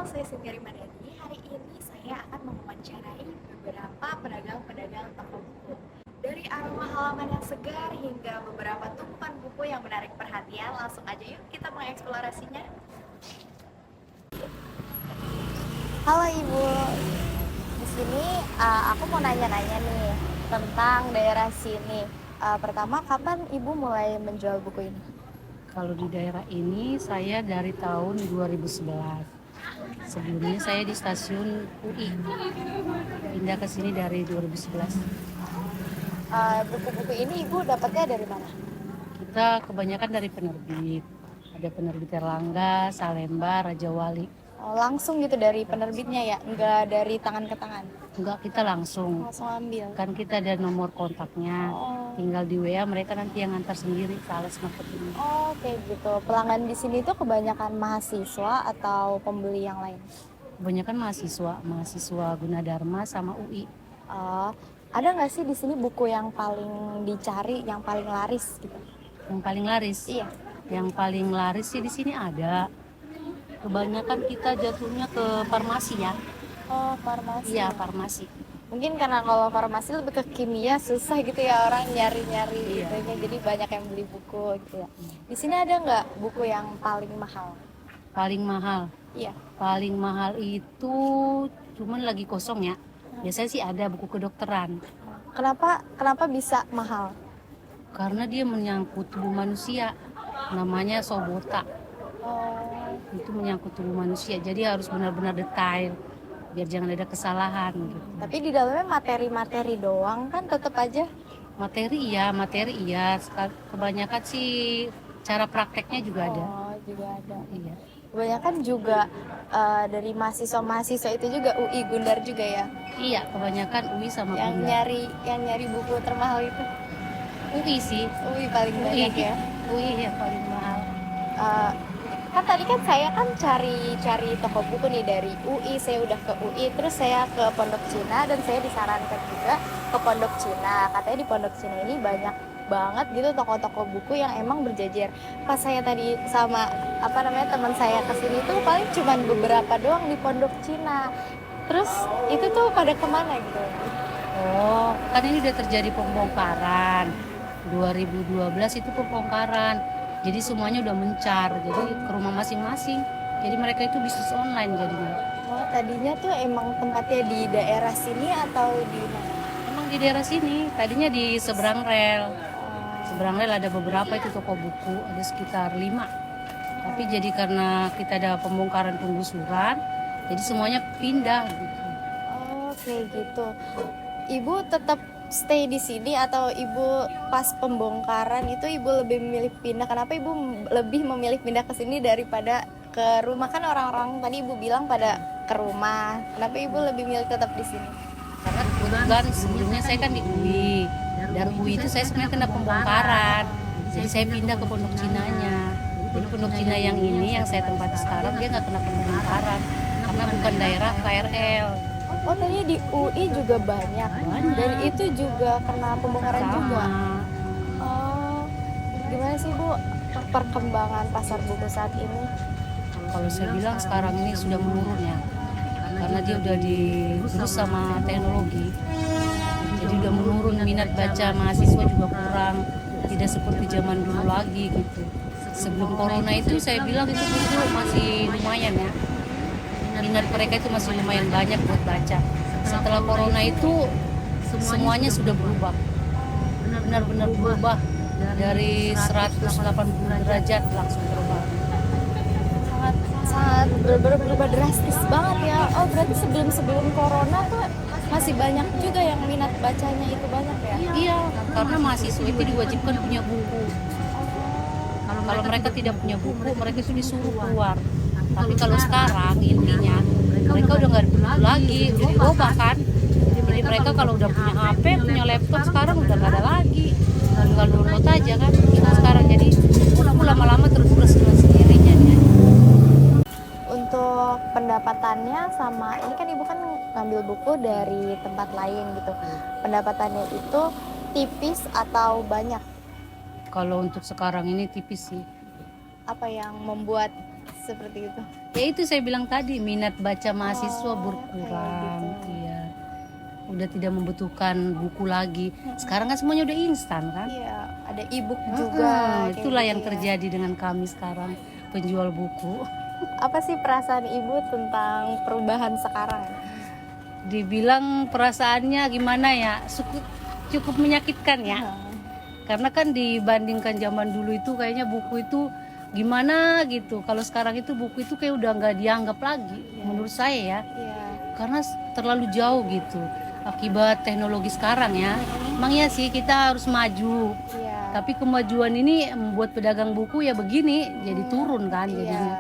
saya Cynthia Rimadani. Hari ini saya akan mewawancarai beberapa pedagang-pedagang toko buku. Dari aroma halaman yang segar hingga beberapa tumpukan buku yang menarik perhatian, langsung aja yuk kita mengeksplorasinya. Halo Ibu, di sini aku mau nanya-nanya nih tentang daerah sini. Pertama, kapan Ibu mulai menjual buku ini? Kalau di daerah ini saya dari tahun 2011. Sebelumnya saya di stasiun UI. Pindah ke sini dari 2011. Buku-buku ini Ibu dapatnya dari mana? Kita kebanyakan dari penerbit. Ada penerbit Erlangga, Salemba, Raja Wali. Langsung gitu dari penerbitnya ya, nggak dari tangan ke tangan? Enggak, kita langsung. Langsung ambil? Kan kita ada nomor kontaknya. Oh. Tinggal di WA, mereka nanti yang antar sendiri ke alas marketing. Oh, kayak gitu. Pelanggan di sini tuh kebanyakan mahasiswa atau pembeli yang lain? Kebanyakan mahasiswa Gunadarma sama UI. Ada nggak sih di sini buku yang paling dicari, yang paling laris gitu? Yang paling laris? Iya. Yang paling laris sih di sini ada. Kebanyakan kita jatuhnya ke farmasi ya. Oh, farmasi. Iya, farmasi. Mungkin karena kalau farmasi lebih ke kimia, susah gitu ya orang nyari-nyari Iya. gitu, jadi banyak yang beli buku gitu ya. Di sini ada nggak buku yang paling mahal? Paling mahal? Iya. Paling mahal itu cuman lagi kosong ya. Biasanya sih ada buku kedokteran. Kenapa bisa mahal? Karena dia menyangkut tubuh manusia. Namanya Sobota. Oh, Itu menyangkut tubuh manusia. Jadi harus benar-benar detail. Biar jangan ada kesalahan gitu. tapi di dalamnya materi-materi doang kan tetap aja. Materi iya. Kebanyakan sih cara prakteknya juga ada. Oh, juga ada. Iya. Kebanyakan juga dari mahasiswa-mahasiswa itu juga UI Gundar juga ya. Iya, kebanyakan UI sama Yang Gundar. nyari buku termahal itu UI sih. UI paling banyak ya. UI yang paling mahal. Eh, kan tadi kan saya kan cari toko buku nih dari UI, saya udah ke UI, terus saya ke Pondok Cina dan saya disarankan juga ke Pondok Cina. Katanya di Pondok Cina ini banyak banget gitu toko-toko buku yang emang berjejer. Pas saya tadi sama teman saya kesini tuh paling cuman beberapa doang di Pondok Cina. Terus itu tuh pada kemana gitu? Oh, kan ini udah terjadi pembongkaran. 2012 itu pembongkaran. Jadi semuanya udah mencar. Jadi ke rumah masing-masing. Jadi mereka itu bisnis online jadinya. Oh, tadinya tuh emang tempatnya di daerah sini atau di mana? Emang di daerah sini. Tadinya di seberang rel. Seberang rel ada beberapa itu toko buku. Ada sekitar 5. Tapi jadi karena kita ada pembongkaran penggusuran. Jadi semuanya pindah gitu. Oh, kayak gitu. Ibu tetap stay di sini atau ibu pas pembongkaran itu ibu lebih memilih pindah? Kenapa ibu lebih memilih pindah ke sini daripada ke rumah? Kan orang-orang tadi ibu bilang pada ke rumah. Kenapa ibu lebih milih tetap di sini? Karena kebetulan sebelumnya saya kan di UI. Dari UI itu saya sebenarnya kena pembongkaran. Jadi saya pindah ke Pondok Cinanya. Jadi Pondok Cina yang ini yang saya tempati sekarang dia nggak kena pembongkaran karena bukan daerah KRL. Oh, tadi di UI juga banyak. Dan itu juga kena pembongkaran juga. Oh, gimana sih Bu perkembangan pasar buku saat ini? Kalau saya bilang sekarang ini sudah menurun ya. Karena dia udah digerus sama teknologi. Jadi udah menurun, minat baca mahasiswa juga kurang. Tidak seperti zaman dulu lagi gitu. Sebelum corona itu saya bilang itu buku masih lumayan ya. Minat mereka itu masih lumayan banyak buat baca. Setelah corona itu semuanya sudah berubah. Benar-benar berubah dari 180 derajat langsung berubah. Sangat berubah drastis banget ya. Oh, berarti sebelum corona tuh masih banyak juga yang minat bacanya itu banyak ya? Iya, karena mahasiswa itu diwajibkan punya buku. Kalau mereka tidak punya buku, mereka itu disuruh keluar. Tapi kalau sekarang intinya mereka udah nggak butuh lagi, udah dirubah kan. Jadi mereka kalau udah punya HP, punya laptop sekarang udah nggak ada lagi. Tinggal download aja kan. Itu sekarang jadi buku lama-lama terkuras dengan sendirinya dia. Untuk pendapatannya sama ini kan ibu kan ngambil buku dari tempat lain gitu. Pendapatannya itu tipis atau banyak? Kalau untuk sekarang ini tipis sih. Apa yang membuat seperti itu? Ya itu saya bilang tadi, minat baca mahasiswa Oh, berkurang. kayak gitu. Iya. Udah tidak membutuhkan buku lagi. Sekarang kan semuanya udah instan kan? Iya, ada e-book juga. kayak Itulah gitu yang ya. terjadi dengan kami sekarang, penjual buku. Apa sih perasaan ibu tentang perubahan sekarang? Dibilang perasaannya gimana ya? Cukup menyakitkan ya. Karena kan dibandingkan zaman dulu itu kayaknya buku itu gimana gitu. Kalau sekarang itu buku itu kayak udah nggak dianggap lagi menurut saya ya. Iya. Karena terlalu jauh gitu akibat teknologi sekarang ya. Emang ya sih kita harus maju. Iya. Tapi kemajuan ini membuat pedagang buku ya begini jadi turun kan Iya. jadinya.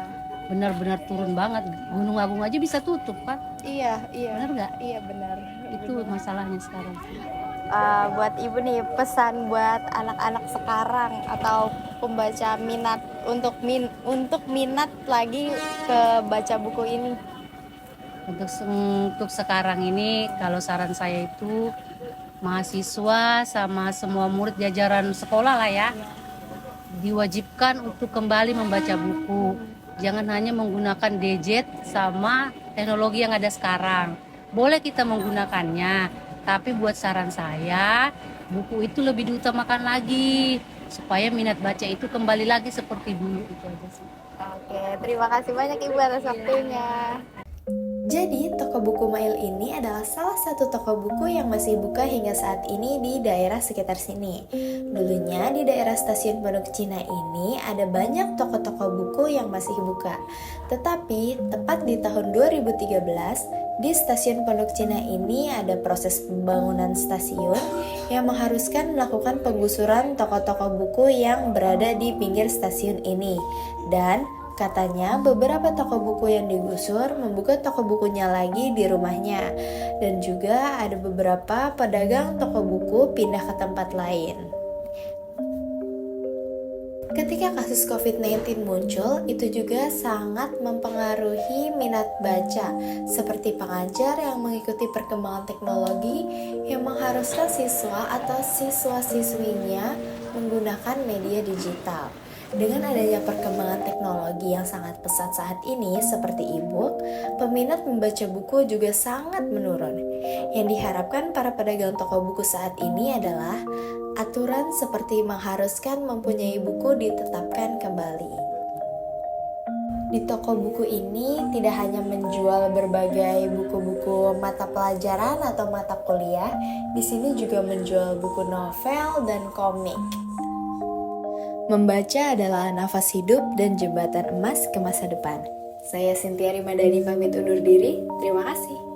Benar-benar turun banget. Gunung Agung aja bisa tutup kan. Iya, iya. Benar nggak? Iya, benar. Itu masalahnya sekarang. Buat ibu nih, pesan buat anak-anak sekarang atau pembaca minat untuk minat lagi ke baca buku ini. Untuk sekarang ini kalau saran saya itu mahasiswa sama semua murid jajaran sekolah lah ya diwajibkan untuk kembali membaca buku. Jangan hanya menggunakan gadget sama teknologi yang ada sekarang. Boleh kita menggunakannya, tapi buat saran saya buku itu lebih diutamakan lagi supaya minat baca itu kembali lagi seperti dulu. Itu aja sih. Oke, terima kasih banyak ibu atas waktunya. Jadi, toko buku Mail ini adalah salah satu toko buku yang masih buka hingga saat ini di daerah sekitar sini. Dulunya di daerah stasiun Pondok Cina ini ada banyak toko-toko buku yang masih buka. Tetapi, tepat di tahun 2013, di stasiun Pondok Cina ini ada proses pembangunan stasiun yang mengharuskan melakukan penggusuran toko-toko buku yang berada di pinggir stasiun ini. Dan katanya beberapa toko buku yang digusur membuka toko bukunya lagi di rumahnya. Dan juga ada beberapa pedagang toko buku pindah ke tempat lain. Ketika kasus COVID-19 muncul, itu juga sangat mempengaruhi minat baca, seperti pengajar yang mengikuti perkembangan teknologi yang mengharuskan siswa atau siswa-siswinya menggunakan media digital. Dengan adanya perkembangan teknologi yang sangat pesat saat ini seperti e-book, peminat membaca buku juga sangat menurun. Yang diharapkan para pedagang toko buku saat ini adalah aturan seperti mengharuskan mempunyai buku ditetapkan kembali. Di toko buku ini tidak hanya menjual berbagai buku-buku mata pelajaran atau mata kuliah, di sini juga menjual buku novel dan komik. Membaca adalah nafas hidup dan jembatan emas ke masa depan. Saya Cynthia Rimadani pamit undur diri. Terima kasih.